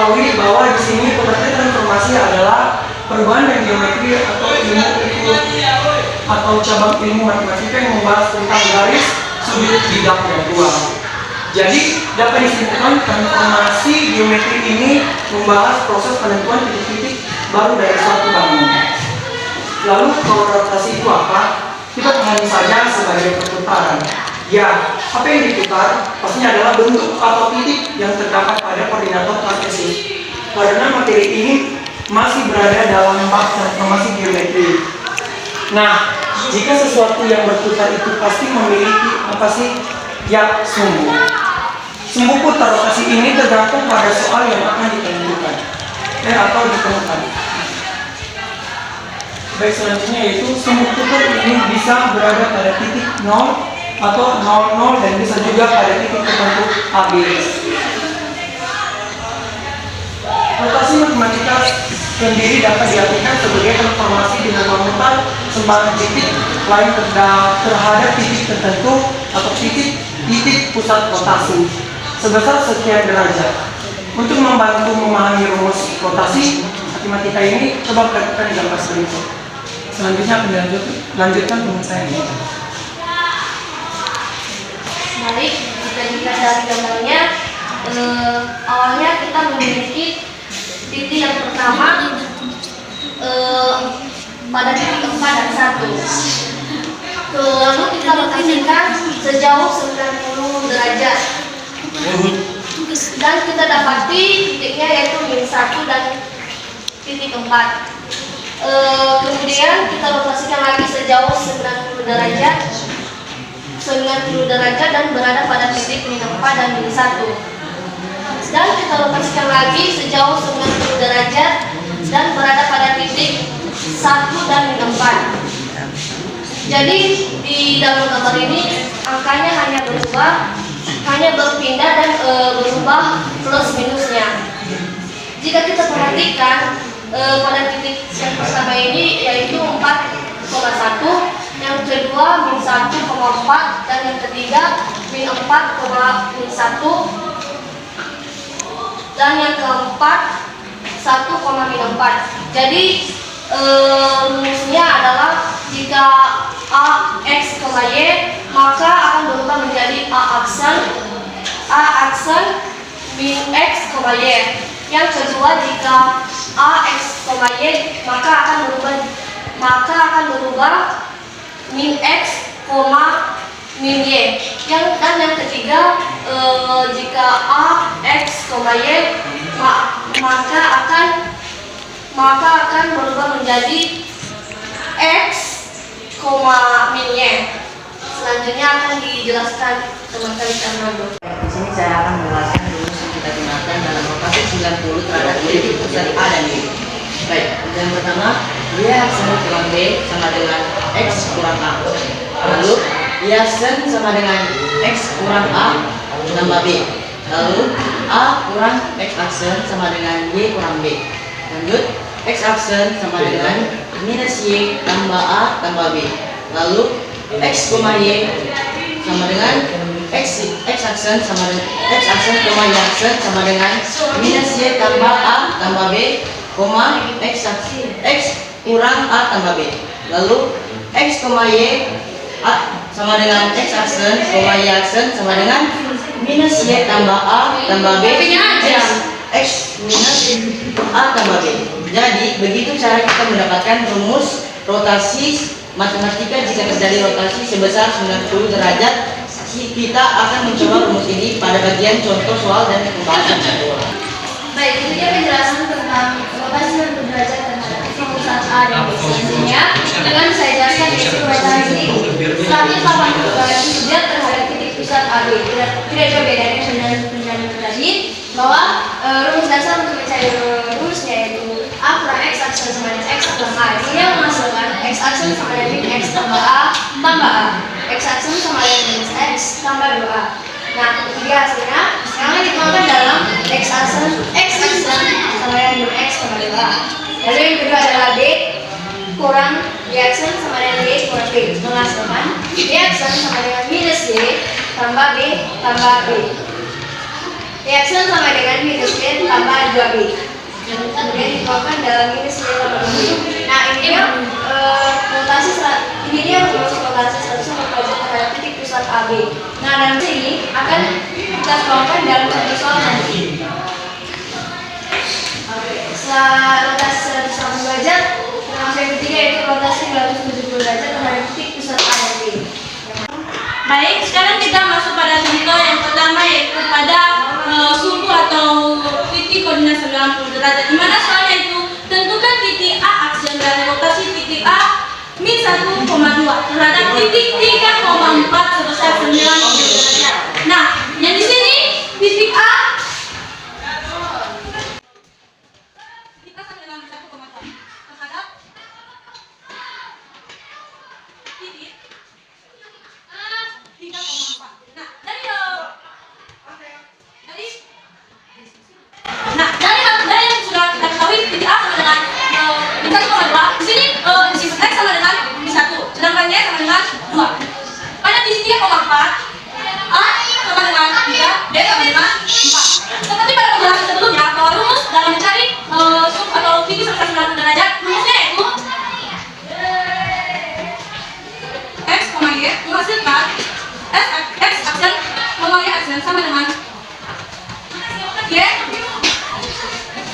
ketahui bahwa di sini pengertian transformasi adalah perubahan dan geometri atau ilmu atau cabang ilmu matematika yang membahas tentang garis, sudut, bidang, dan ruang. Jadi dapat disimpulkan transformasi geometri ini membahas proses penentuan titik-titik baru dari suatu bangunan. Lalu kalau rotasi itu apa? Kita pahami saja sebagai perputaran. Ya, apa yang diputar pastinya adalah bentuk atau titik yang terdapat pada koordinator kartesis. Karena materi ini masih berada dalam bab transformasi geometri. Nah, jika sesuatu yang berputar itu pasti memiliki apa sih? Ya, sumbu. Sumbu putar rotasi ini tergantung pada soal yang akan ditentukan atau ditemukan. Baik, selanjutnya yaitu sumbu putar ini bisa berada pada titik 0 atau 00 dan bisa juga pada titik tertentu AB. Rotasi matematika sendiri dapat diartikan sebagai transformasi dengan memutar sembarang titik lain terhadap titik tertentu atau titik pusat rotasi sebesar sekian derajat. Untuk membantu memahami rumus rotasi matematika ini, coba perhatikan di gambar berikut. Selanjutnya akan dilanjutkan pengusahaan. Baik, jika dilihat dari gambarnya, awalnya kita memiliki titik yang pertama pada titik 4 dan 1. Lalu kita rotasikan sejauh 90 derajat. Dan kita dapati titiknya yaitu -1 dan titik 4. Kemudian kita rotasikan lagi sejauh 90 derajat dan berada pada titik -4 dan -1. Dan kita rotasikan lagi sejauh 90 derajat dan berada pada titik 1 dan -4. Jadi di dalam gambar ini angkanya hanya berpindah dan berubah plus minusnya. Jika kita perhatikan pada titik yang pertama ini yaitu 4,1, yang kedua -1,4 dan yang ketiga -4,1 dan yang keempat 1,4. Jadi rumusnya adalah jika A X, Y maka akan berubah menjadi A aksen min X, Y. Yang kedua jika A X, Y maka akan berubah min X, min Y. Dan yang ketiga jika A X, Y maka akan berubah menjadi X, min Y. Selanjutnya akan dijelaskan teman-teman Fernando. Di sini saya akan menjelaskan rumus yang kita gunakan dalam rotasi 90 terhadap titik pusat A dan B. Baik, yang pertama, Y aksen kurang B sama dengan X kurang A. Lalu, Y aksen sama dengan X kurang A tambah B. Lalu, A kurang X aksen sama dengan Y kurang B. Lanjut, X aksen sama dengan minus Y tambah A tambah B. Lalu, X, Y sama dengan X aksen sama dengan Y aksen sama dengan minus Y tambah A tambah B, X kurang A tambah B. Lalu X, Y sama dengan X aksen, Y aksen sama dengan minus Y tambah A tambah B, X minus A tambah B. Jadi begitu cara kita mendapatkan rumus rotasi matematika jika terjadi rotasi sebesar 90 derajat. Kita akan mencoba rumus ini pada bagian contoh soal dan pembahasan. Baik, itu dia penjelasan tentang rotasi 90 derajat terhadap titik pusat A dan B. Selanjutnya dengan saya jelaskan yaitu rotasi 180 derajat terhadap titik pusat AB. Tidak jauh bedanya dengan penjelasan tadi bahwa rumus dasar untuk mencari rumusnya yaitu A kurang X aksen sama dengan X kurang A. Ini yang menghasilkan X aksen sama dengan X tambah A tambah A. X aksen sama dengan minus X tambah 2A. Nah, itu dia hasilnya. Sekarang dituangkan dalam X aksen sama dengan min X tambah 2A. Lalu yang kedua adalah B kurang Y aksen sama dengan Y kurang B. Menghasilkan Y aksen sama dengan minus Y tambah B tambah B. Y aksen sama dengan minus Y tambah 2B. AB. Nah, dalam sini akan kita tuangkan dalam satu soal nanti. Oke, setelah rotasi 180 derajat, langsung yang ketiga yaitu rotasi 270 derajat terhadap titik pusat A dan B. Baik, sekarang kita masuk pada contoh yang pertama yaitu pada sumbu atau titik koordinat 90 derajat. Di mana soalnya itu tentukan titik A aksen dan rotasi titik A min 1,2 terhadap titik 3,4 sebesar 90 derajat. Nah, yang di sini titik A kita sama dengan 1,4 terhadap titik 3,4. Dari yang sudah kita ketahui titik A sama dengan min 1,2. Di sini X sama dengan min 1, sedangkan Y sama dengan 2. Pada titik 3,4 A sama dengan 3, B sama dengan 4. Seperti pada penjelasan sebelumnya bahwa rumus dalam mencari sum atau titik sebesar 90 derajat, rumusnya yaitu X, Y menghasilkan X aksen, Y aksen sama dengan Y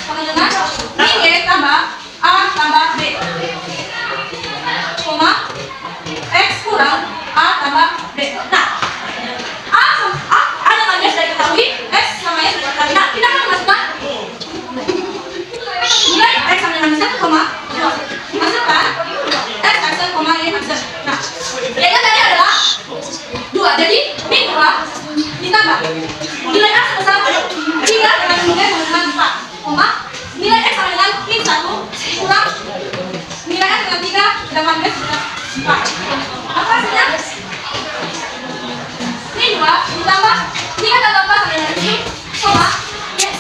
sama dengan min Y tambah A tambah B, koma X kurang A tambah B. Nah, A dengan Y sudah diketahui, X sama Y sudah diketahui. Nah, kita akan memasukkan nilai X sama dengan 1,2 masukkan X aksen, Y aksen. Nah, Y-nya tadi adalah 2, jadi min 2 ditambah nilai A sebesar 3 dengan nilai sama dengan 4, koma nilai X sama dengan min 1 kurang nilai X dengan 3 sedangkan B dengan 4. Apa hasilnya? Min 2 ditambah 3 tambah 4 sama dengan 7, koma yes.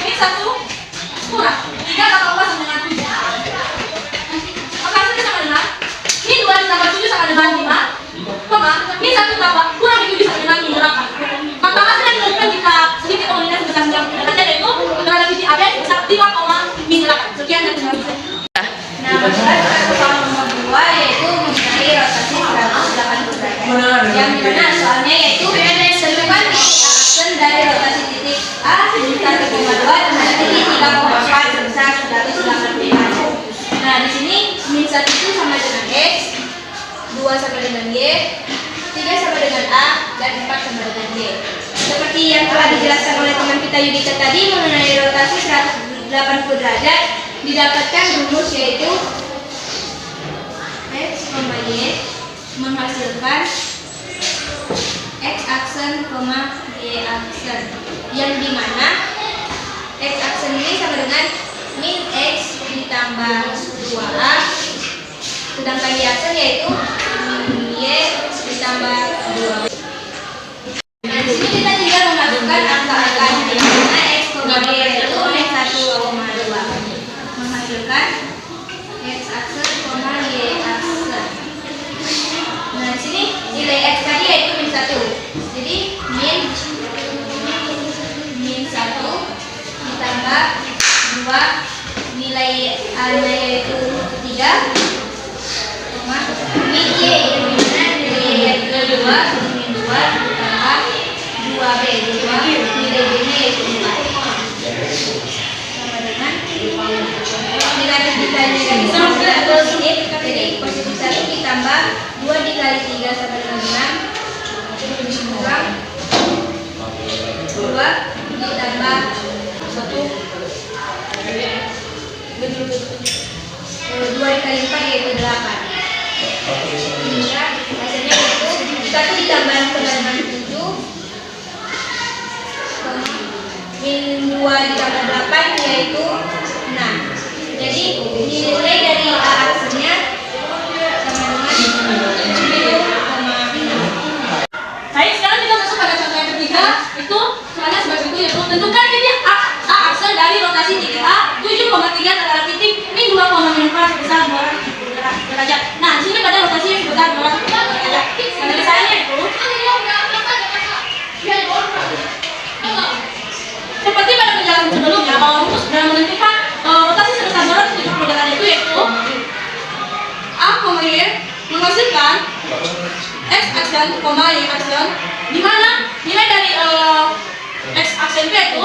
Min 1 kurang 3 tambah 4 sama dengan 7. Apa hasilnya sama dengan min 2 ditambah 7 sama dengan 5, koma min 1 tambah kurang 7 sama dengan min 8. Maka hasilnya dilakukan jika titik koordinat sebesar 90 derajat yaitu terhadap titik AB sebesar 5,8. Sekian dan terima kasih. Nah, masukkan ke soal nomor 2 yaitu mengenai rotasi 180 derajat. Yang dimana soalnya yaitu tentukan aksen dari rotasi titik A sebesar 1,2 terhadap titik 3,4 sebesar 180 derajat. Nah, di sini min 1 itu sama dengan X, 2 sama dengan Y, 3 sama dengan A, dan 4 sama dengan Y. Seperti yang telah dijelaskan oleh teman kita Yudita tadi mengenai rotasi 180 derajat, didapatkan rumus yaitu X, Y menghasilkan X aksen, Y aksen, yang dimana X aksen ini sama dengan min X ditambah 2A, sedangkan Y aksen yaitu min Y ditambah 2B. Nah, di sini kita tinggal memasukkan angka-angka di mana X, Y yaitu X 1,2 menghasilkan X aksen, Y aksen. Nah, di sini nilai X tadi yaitu min 1. Jadi min 1 ditambah 2 nilai A-nya yaitu 3, min Y yang dimana nilai Y yaitu 2, min 2 ditambah 2B, 2 nilai B-nya yaitu 4 sama dengan nilai ketiga negatif sama dengan positif. Jadi positif 1 ditambah 2 dikali 3 sama dengan 6 kurang 2 ditambah 1 2 dikali 4 yaitu 8. Hingga hasilnya yaitu 1 ditambah sama dengan 7, min 2 ditambah 8 yaitu 6. Jadi nilai dari A aksennya sama dengan 7,6. Baik, sekarang kita masuk pada contoh yang ketiga. Itu soalnya sebagai itu yaitu tentukan titik A aksen dari rotasi titik A 7,3 terhadap titik min 2,4 sebesar 270 derajat. Nah, di sini pada rotasi yang sebesar 270 derajat. Penyelesaiannya itu seperti pada penjelasan sebelumnya bahwa rumus dalam menentukan rotasi sebesar 270 derajat itu yaitu A, Y menghasilkan X aksen aksen, koma Y aksen, di mana nilai dari X aksen itu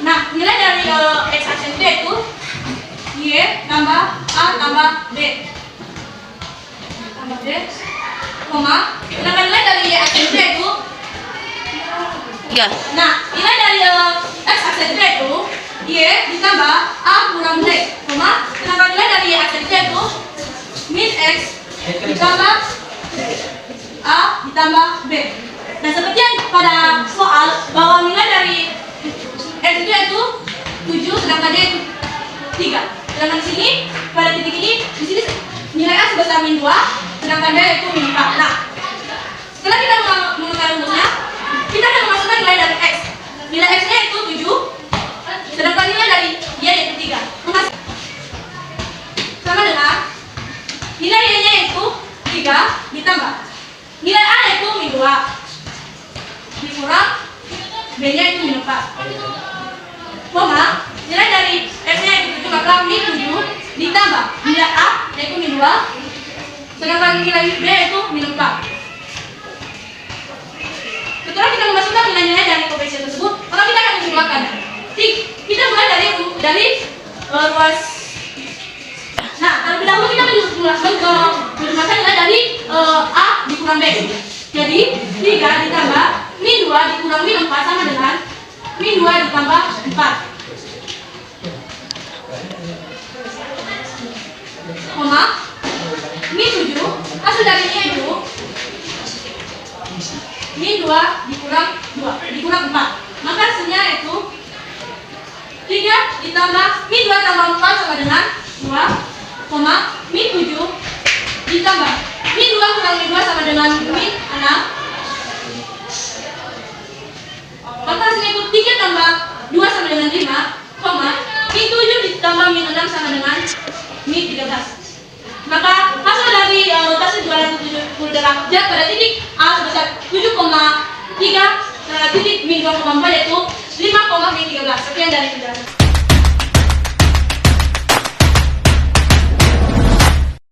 nah, nilai dari X aksen itu Y tambah A tambah B tambah B, koma, sedangkan nilai dari Y aksen itu Ya. nah, nilai dari X aksen itu Y ditambah A kurang B, koma, sedangkan nilai dari Y aksen itu min X ditambah A ditambah B. Nah, seperti yang pada soal bahwa nilai dari X itu 7, sedangkan D itu 3. Sedangkan di sini pada titik ini di sini nilai A sebesar min 2, sedangkan D itu min 4. Nah, setelah kita mengetahui rumusnya, kita akan memasukkan nilai dari X. Nilai X-nya itu 7, sedangkan nilai dari Y yaitu 3. Sama dengan nilai Y-nya itu 3 ditambah nilai A itu min 2 dikurang B-nya itu min 4. Koma, nilai dari X-nya itu 7, maka min 7 ditambah nilai A yaitu min 2, sedangkan nilai B itu min 4. Setelah kita memasukkan nilai-nilai dari koefisien tersebut, maka kita akan menjumlahkan. Kita mulai dari ruas. Nah, terlebih dahulu kita menjumlahkan nilai dari A dikurang B. Jadi 3 ditambah min 2 dikurang min 4 sama dengan min 2 ditambah 4. Koma, min 7, hasil darinya itu min 2 dikurang 4. Maka hasilnya itu 3 ditambah min 2 tambah 4 sama dengan 2, koma, min 7 ditambah min 2 kurang min 2 sama dengan min 6. Maka hasilnya itu 3 tambah 2 sama dengan 5, koma, min 7 ditambah min 6 sama dengan min 13. Maka hasil dari rotasi 270 derajat pada titik A sebesar 7,3 pada titik min 2,4 yaitu 5,13. Sekian dari